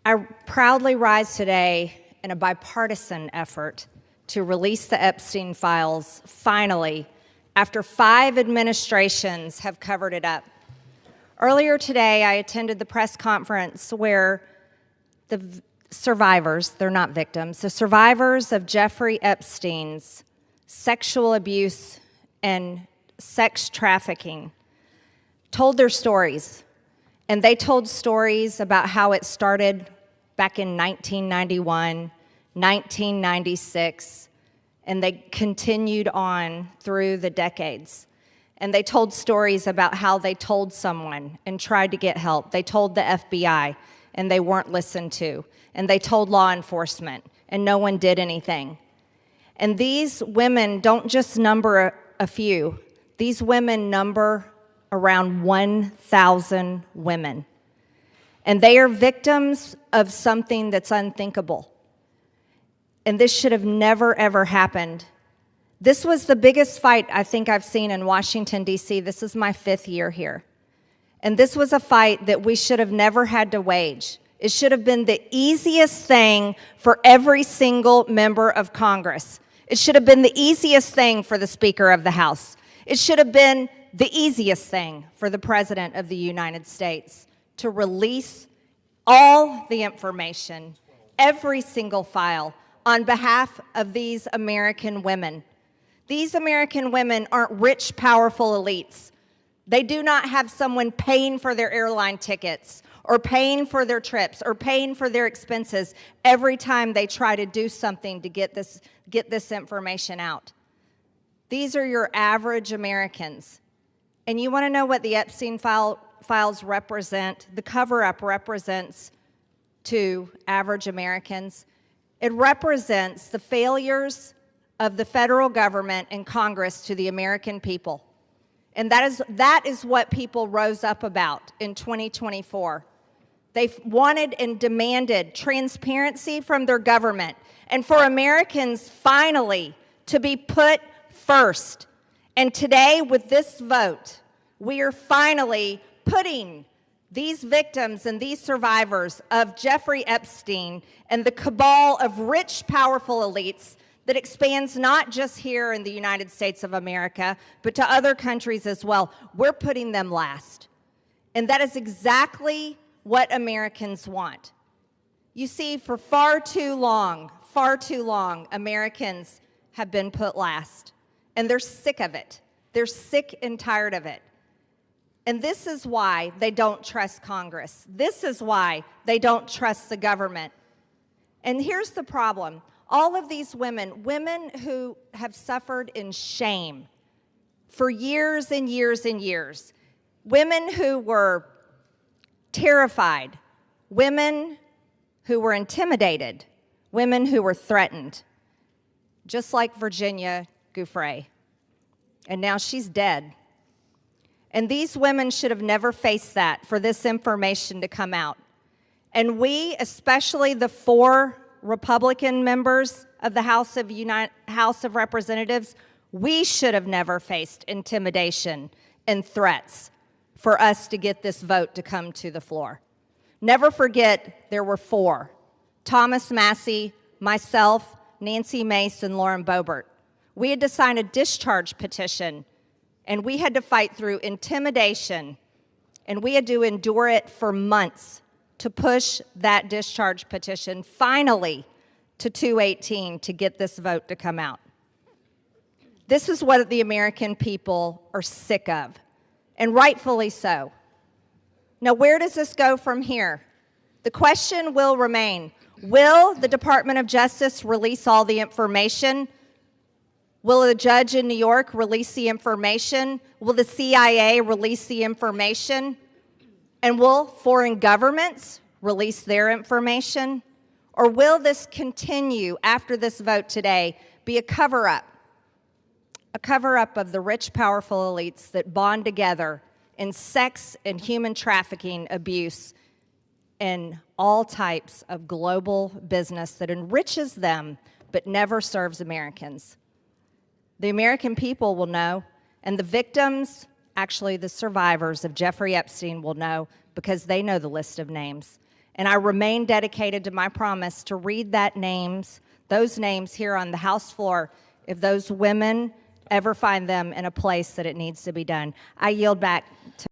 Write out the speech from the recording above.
I proudly rise today in a bipartisan effort to release the Epstein files, finally, after 5 administrations have covered it up. Earlier today, I attended the press conference where the survivors, they're not victims, the survivors of Jeffrey Epstein's sexual abuse and sex trafficking told their stories. And they told stories about how it started back in 1991, 1996, and they continued on through the decades. And they told stories about how they told someone and tried to get help. They told the FBI, and they weren't listened to. And they told law enforcement, and no one did anything. And these women don't just number a few. These women number around 1,000 women. And they are victims of something that's unthinkable. And this should have never, ever happened. This was the biggest fight I think I've seen in Washington, D.C. This is my 5th year here. And this was a fight that we should have never had to wage. It should have been the easiest thing for every single member of Congress. It should have been the easiest thing for the Speaker of the House. It should have been the easiest thing for the President of the United States to release all the information, every single file, on behalf of these American women. These American women aren't rich, powerful elites. They do not have someone paying for their airline tickets or paying for their trips or paying for their expenses every time they try to do something to get this information out. These are your average Americans. And you want to know what the Epstein files represent, the cover-up represents to average Americans? It represents the failures of the federal government and Congress to the American people. And that is what people rose up about in 2024. They wanted and demanded transparency from their government and for Americans finally to be put first. And today, with this vote, we are finally putting these victims and these survivors of Jeffrey Epstein and the cabal of rich, powerful elites that expands not just here in the United States of America, but to other countries as well. We're putting them last. And that is exactly what Americans want. You see, for far too long, Americans have been put last. And they're sick of it. They're sick and tired of it. And this is why they don't trust Congress. This is why they don't trust the government. And here's the problem. All of these women who have suffered in shame for years and years and years, women who were terrified, women who were intimidated, women who were threatened, just like Virginia Giuffre. And now she's dead. And these women should have never faced that, for this information to come out. And we, especially the 4 Republican members of the House of Representatives, we should have never faced intimidation and threats for us to get this vote to come to the floor. Never forget, there were 4. Thomas Massie, myself, Nancy Mace, and Lauren Boebert. We had to sign a discharge petition, and we had to fight through intimidation, and we had to endure it for months to push that discharge petition finally to 218 to get this vote to come out. This is what the American people are sick of, and rightfully so. Now, where does this go from here? The question will remain, will the Department of Justice release all the information? Will a judge in New York release the information? Will the CIA release the information? And will foreign governments release their information? Or will this continue after this vote today be a cover-up? A cover-up of the rich, powerful elites that bond together in sex and human trafficking abuse and all types of global business that enriches them but never serves Americans. The American people will know, and the victims, actually the survivors of Jeffrey Epstein, will know because they know the list of names. And I remain dedicated to my promise to read those names here on the House floor if those women ever find them in a place that it needs to be done. I yield back to